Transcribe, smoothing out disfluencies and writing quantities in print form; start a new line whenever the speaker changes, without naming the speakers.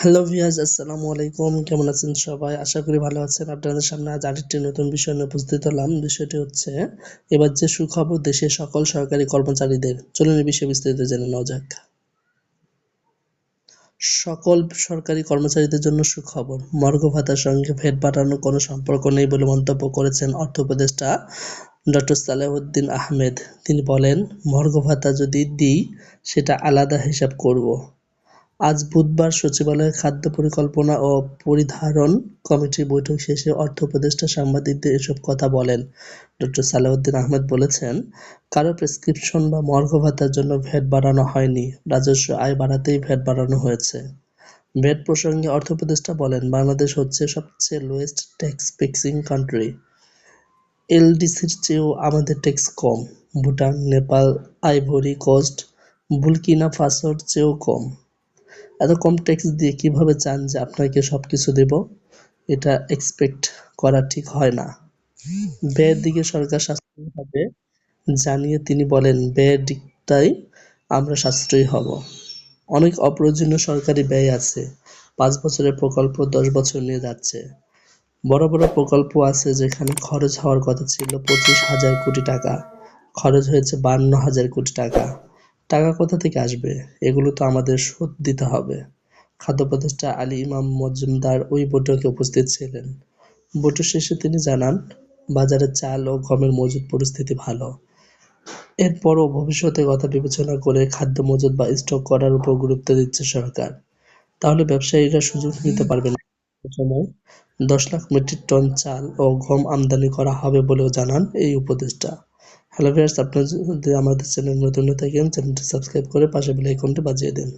Hello viewers, আসসালামু আলাইকুম। কেমন আছেন সবাই? আশা করি ভালো আছেন। আপনাদের সামনে আজ আরেকটি নতুন বিষয় নিয়ে উপস্থিত হলাম। বিষয়টি হচ্ছে এবার যে সুখবর দেশের সকল সরকারি কর্মচারীদের। চলুন এই বিষয়ে বিস্তারিত জেনে নেওয়া যাক। সকল সরকারি কর্মচারীদের জন্য সুখবর। মর্গ ভাতার সঙ্গে ভ্যাট বাড়ানোর কোনো সম্পর্ক নেই বলে মন্তব্য করেছেন অর্থ উপদেষ্টা ডক্টর সালেহউদ্দিন আহমেদ। তিনি বলেন, মর্গ ভাতা যদি দিই সেটা আলাদা হিসাব করব। আজ বুধবার সচিবালয়ের খাদ্য পরিকল্পনা ও পরিধারণ কমিটির বৈঠক শেষে অর্থ উপদেষ্টা সাংবাদিকদের এসব কথা বলেন। ডক্টর সালেহউদ্দিন আহমেদ বলেছেন, কারো প্রেসক্রিপশন বা মর্গ ভাতার জন্য ভ্যাট বাড়ানো হয়নি, রাজস্ব আয় বাড়াতেই ভ্যাট বাড়ানো হয়েছে। ভ্যাট প্রসঙ্গে অর্থ উপদেষ্টা বলেন, বাংলাদেশ হচ্ছে সবচেয়ে লোয়েস্ট ট্যাক্স পেইং কান্ট্রি। এলডিসির চেয়েও আমাদের ট্যাক্স কম। Bhutan, Nepal, Ivory Coast, Burkina ফাসোর চেয়েও কম। এত কম ট্যাক্স দিয়ে কিভাবে চান যে আপনাকে সবকিছু দেব? এটা এক্সপেক্ট করা ঠিক হয় না। ব্যয়ের দিকে সরকার সাশ্রয়ী হবে জানিয়ে তিনি বলেন, ব্যয়ের দিকটাই আমরা সাশ্রয়ী হব। অনেক অপ্রয়োজনীয় সরকারি ব্যয় আছে। ৫ বছরের প্রকল্প ১০ বছর নিয়ে যাচ্ছে। বড় বড় প্রকল্প আছে যেখানে খরচ হওয়ার কথা ছিল ২৫,০০০ কোটি টাকা, খরচ হয়েছে ৫২,০০০ কোটি টাকা। টাকা কোথা থেকে আসবে? এগুলো তো আমাদের সুদ দিতে হবে। খাদ্য উপদেষ্টা আলী ইমাম মজুমদার ওই বৈঠকে উপস্থিত ছিলেন। বৈঠক শেষে তিনি জানান, বাজারে চাল ও গমের মজুদ পরিস্থিতি ভালো। এরপরও ভবিষ্যতের কথা বিবেচনা করে খাদ্য মজুদ বা স্টক করার উপর গুরুত্ব দিচ্ছে সরকার। তাহলে ব্যবসায়ীরা সুযোগ নিতে পারবেন। এ সময় ১০ লাখ মেট্রিক টন চাল ও গম আমদানি করা হবে বলেও জানান এই উপদেষ্টা। হ্যালো ভিউয়ার্স, আপনারা যদি আমাদের চ্যানেল নতুন হয়ে থাকেন, চ্যানেলটি সাবস্ক্রাইব করে পাশে বেল আইকনটি বাজিয়ে দিন।